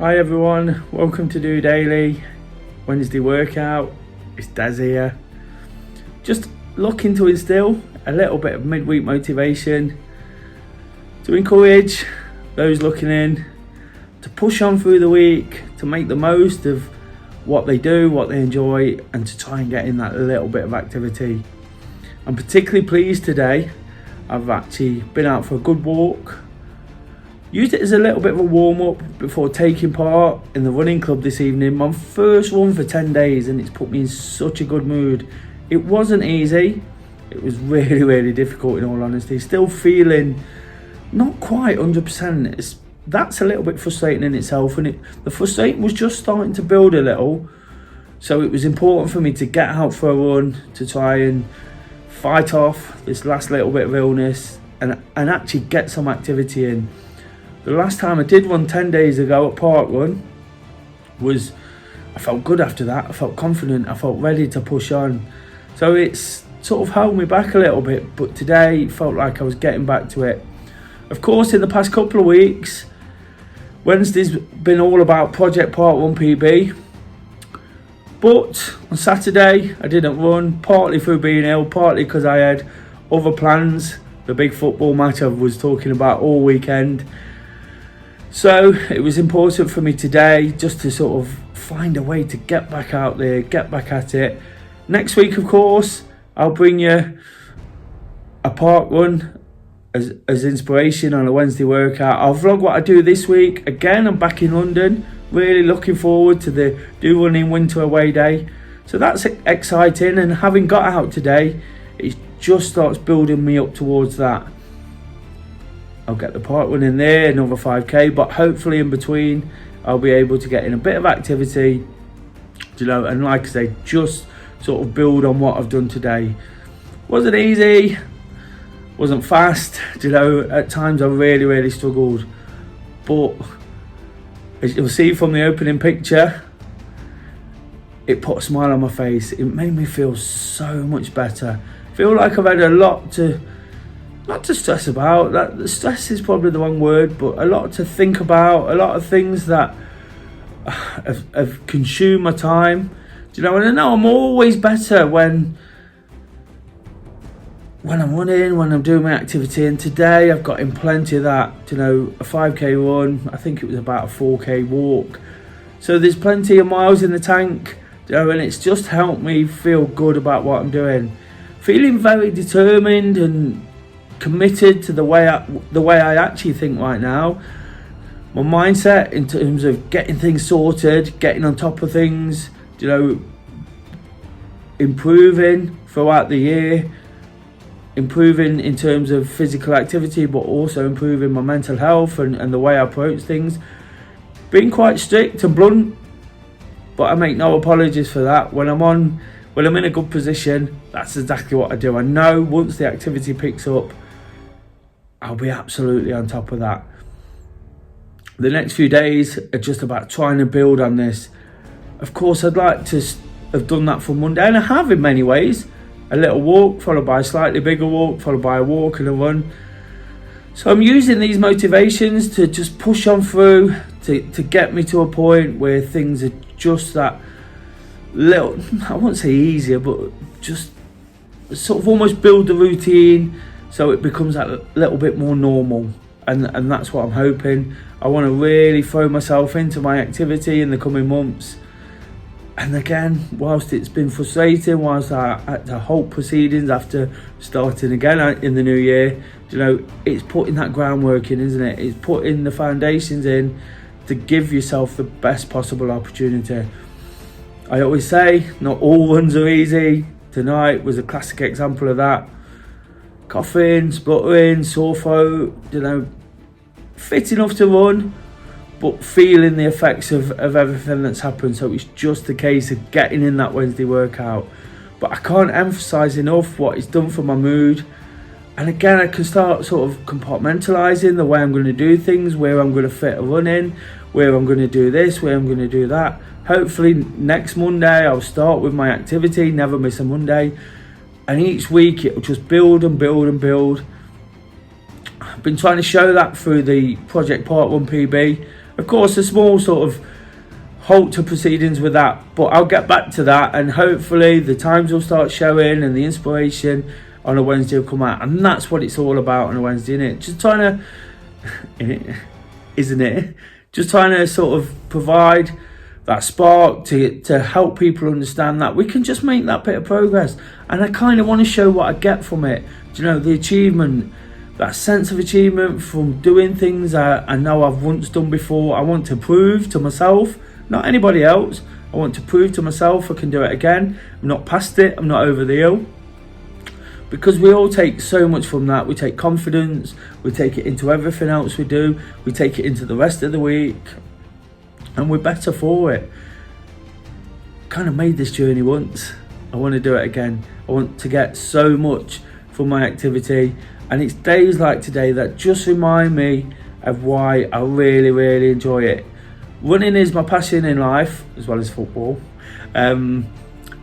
Hi everyone, welcome to DOdaily Wednesday workout. It's Des here. Just looking to instill a little bit of midweek motivation to encourage those looking in to push on through the week, to make the most of what they do, what they enjoy, and to try and get in that little bit of activity. I'm particularly pleased today. I've actually been out for a good walk. Used it as a little bit of a warm-up before taking part in the running club this evening. My first run for 10 days and it's put me in such a good mood. It wasn't easy. It was really difficult in all honesty. Still feeling not quite 100%. That's a little bit frustrating in itself, and the frustration was just starting to build a little. So it was important for me to get out for a run to try and fight off this last little bit of illness and actually get some activity in. The last time I did run 10 days ago at Park Run I felt good after that. I felt confident. I felt ready to push on. So it's sort of held me back a little bit, but today it felt like I was getting back to it. Of course, in the past couple of weeks, Wednesday's been all about Project Park Run PB. But on Saturday, I didn't run, partly through being ill, partly because I had other plans. The big football match I was talking about all weekend. So it was important for me today just to sort of find a way to get back out there, get back at it. Next week, of course, I'll bring you a park run as inspiration on a Wednesday workout. I'll vlog what I do this week. Again, I'm back in London. Really looking forward to the Do Running Winter Away Day. So that's exciting, and having got out today, it just starts building me up towards that. I'll get the park run in there, another 5k, but hopefully in between I'll be able to get in a bit of activity, and like I say, just sort of build on what I've done today. Wasn't easy, wasn't fast, at times I really struggled, but as you'll see from the opening picture, it put a smile on my face. It made me feel so much better. Feel like I've had a lot not to stress about. That stress is probably the wrong word, but a lot to think about, a lot of things that have consumed my time. And I know I'm always better when I'm running, when I'm doing my activity, and today I've got in plenty of that. A 5k run, I think it was about a 4k walk. So there's plenty of miles in the tank, and it's just helped me feel good about what I'm doing. Feeling very determined and committed to the way I actually think right now. My mindset in terms of getting things sorted, getting on top of things, improving throughout the year, improving in terms of physical activity, but also improving my mental health and the way I approach things. Being quite strict and blunt, but I make no apologies for that. When I'm in a good position, that's exactly what I do. I know once the activity picks up, I'll be absolutely on top of that. The next few days are just about trying to build on this. Of course, I'd like to have done that for Monday, and I have in many ways. A little walk, followed by a slightly bigger walk, followed by a walk and a run. So I'm using these motivations to just push on through, to get me to a point where things are just that little, I won't say easier, but just sort of almost build the routine so it becomes that little bit more normal. And that's what I'm hoping. I want to really throw myself into my activity in the coming months. And again, whilst it's been frustrating, whilst I had to halt proceedings after starting again in the new year, it's putting that groundwork in, isn't it? It's putting the foundations in to give yourself the best possible opportunity. I always say, not all runs are easy. Tonight was a classic example of that. Coughing, spluttering, sore throat, fit enough to run, but feeling the effects of everything that's happened. So it's just a case of getting in that Wednesday workout. But I can't emphasise enough what it's done for my mood. And again, I can start sort of compartmentalising the way I'm going to do things, where I'm going to fit a run in, where I'm going to do this, where I'm going to do that. Hopefully next Monday I'll start with my activity, never miss a Monday. And each week it'll just build and build and build. I've been trying to show that through the Project Park Run PB. Of course, a small sort of halt to proceedings with that, but I'll get back to that, and hopefully the times will start showing and the inspiration on a Wednesday will come out, and that's what it's all about on a Wednesday, isn't it? Just trying to, isn't it? Just trying to sort of provide that spark to help people understand that we can just make that bit of progress. And I kind of want to show what I get from it. Do you know, the achievement, that sense of achievement from doing things I know I've once done before. I want to prove to myself, not anybody else, I want to prove to myself I can do it again. I'm not past it, I'm not over the hill. Because we all take so much from that. We take confidence, we take it into everything else we do, we take it into the rest of the week, and we're better for it. Kind of made this journey once, I want to do it again. I want to get so much from my activity, and it's days like today that just remind me of why I really, really enjoy it. Running is my passion in life, as well as football.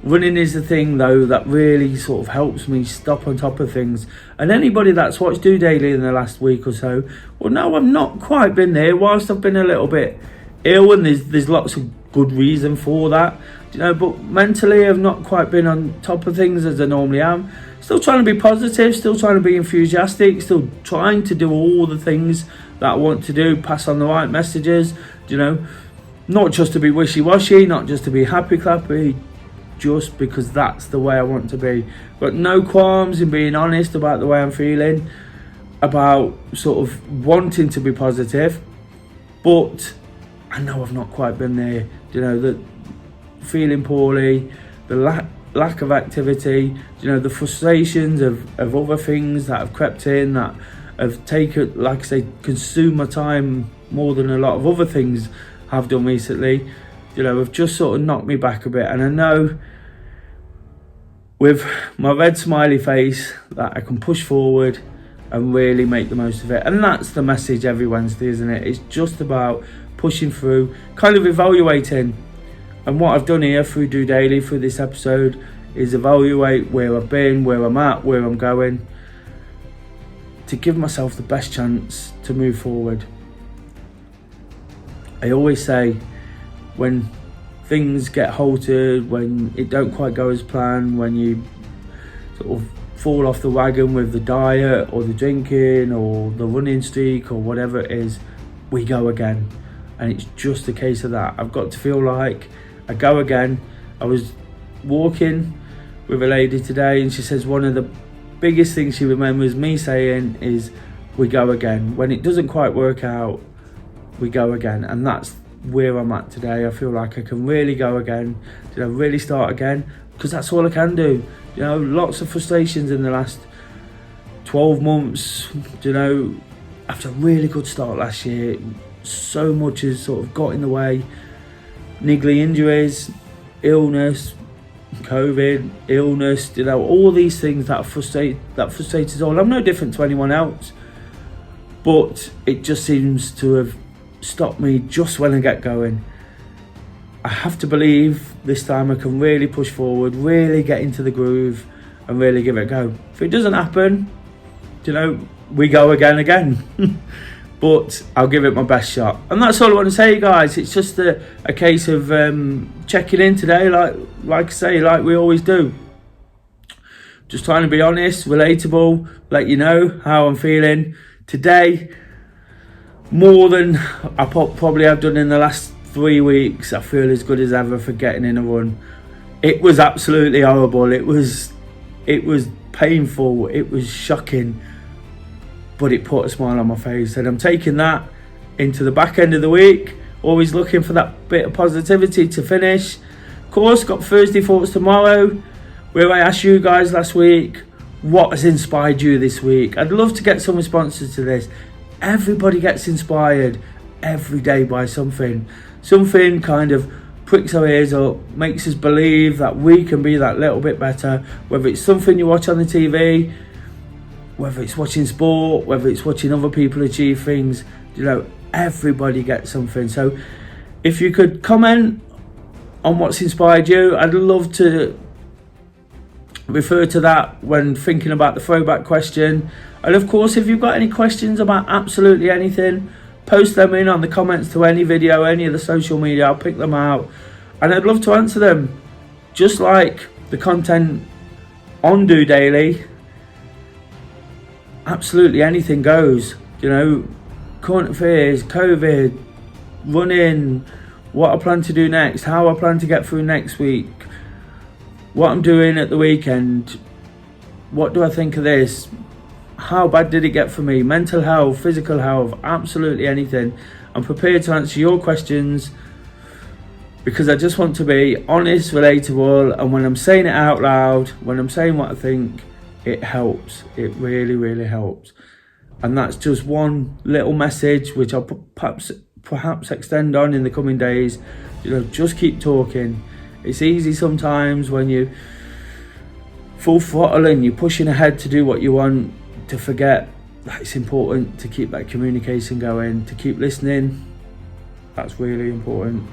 Running is the thing though that really sort of helps me stop on top of things. And anybody that's watched DOdaily in the last week or so, well, no, I've not quite been there. Whilst I've been a little bit ill, and there's lots of good reason for that, you know, but mentally I've not quite been on top of things as I normally am. Still trying to be positive, still trying to be enthusiastic, still trying to do all the things that I want to do, pass on the right messages, you know, not just to be wishy-washy, not just to be happy-clappy, just because that's the way I want to be. Got no qualms in being honest about the way I'm feeling, about sort of wanting to be positive, but I know I've not quite been there. You know, the feeling poorly, the lack of activity, you know, the frustrations of other things that have crept in, that have taken, like I say, consumed my time more than a lot of other things have done recently. You know, have just sort of knocked me back a bit. And I know with my red smiley face that I can push forward and really make the most of it. And that's the message every Wednesday, isn't it? It's just about pushing through, kind of evaluating. And what I've done here through DOdaily, through this episode, is evaluate where I've been, where I'm at, where I'm going, to give myself the best chance to move forward. I always say, when things get halted, when it don't quite go as planned, when you sort of fall off the wagon with the diet or the drinking or the running streak or whatever it is, we go again. And it's just a case of that. I've got to feel like I go again. I was walking with a lady today, and she says one of the biggest things she remembers me saying is, we go again. When it doesn't quite work out, we go again. And that's where I'm at today. I feel like I can really go again, you know, really start again, because that's all I can do. You know, lots of frustrations in the last 12 months, you know, after a really good start last year. So much has sort of got in the way. Niggly injuries, illness, COVID, illness, you know, all these things that frustrate us all. I'm no different to anyone else, but it just seems to have stopped me just when I get going. I have to believe this time I can really push forward, really get into the groove, and really give it a go. If it doesn't happen, you know, we go again. But I'll give it my best shot. And that's all I want to say, guys. It's just a case of checking in today, like I say, like we always do. Just trying to be honest, relatable, let you know how I'm feeling. Today, more than I probably have done in the last 3 weeks, I feel as good as ever for getting in a run. It was absolutely horrible. It was painful. It was shocking. But it put a smile on my face, and I'm taking that into the back end of the week, always looking for that bit of positivity to finish. Of course, got Thursday Thoughts tomorrow, where I asked you guys last week, what has inspired you this week? I'd love to get some responses to this. Everybody gets inspired every day by something kind of pricks our ears up, makes us believe that we can be that little bit better, whether it's something you watch on the TV, whether it's watching sport, whether it's watching other people achieve things. You know, everybody gets something. So if you could comment on what's inspired you, I'd love to refer to that when thinking about the throwback question. And of course, if you've got any questions about absolutely anything, post them in on the comments to any video, any of the social media. I'll pick them out and I'd love to answer them. Just like the content on DOdaily, absolutely anything goes. You know, current affairs, COVID, running, what I plan to do next, how I plan to get through next week, what I'm doing at the weekend, what do I think of this, how bad did it get for me, mental health, physical health, absolutely anything. I'm prepared to answer your questions because I just want to be honest, relatable, and when I'm saying it out loud, when I'm saying what I think, it helps. It really, really helps. And that's just one little message which I'll perhaps extend on in the coming days. You know, just keep talking. It's easy sometimes when you full throttle and you're pushing ahead to do what you want to forget that it's important to keep that communication going, to keep listening. That's really important.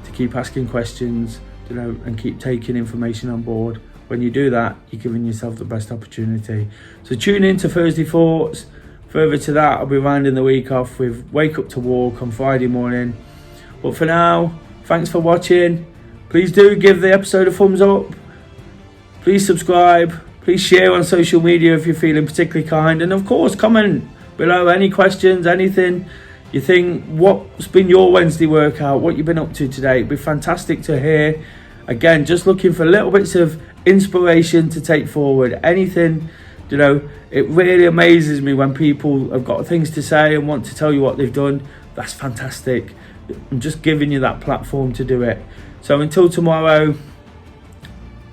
To keep asking questions, you know, and keep taking information on board. When you do that, you're giving yourself the best opportunity. So tune in to Thursday Thoughts. Further to that, I'll be rounding the week off with Wake Up to Walk on Friday morning. But for now, thanks for watching. Please do give the episode a thumbs up. Please subscribe. Please share on social media if you're feeling particularly kind. And of course, comment below any questions, anything you think, what's been your Wednesday workout, what you've been up to today. It'd be fantastic to hear. Again, just looking for little bits of inspiration to take forward. Anything, you know, it really amazes me when people have got things to say and want to tell you what they've done. That's fantastic. I'm just giving you that platform to do it. So until tomorrow,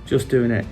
just doing it.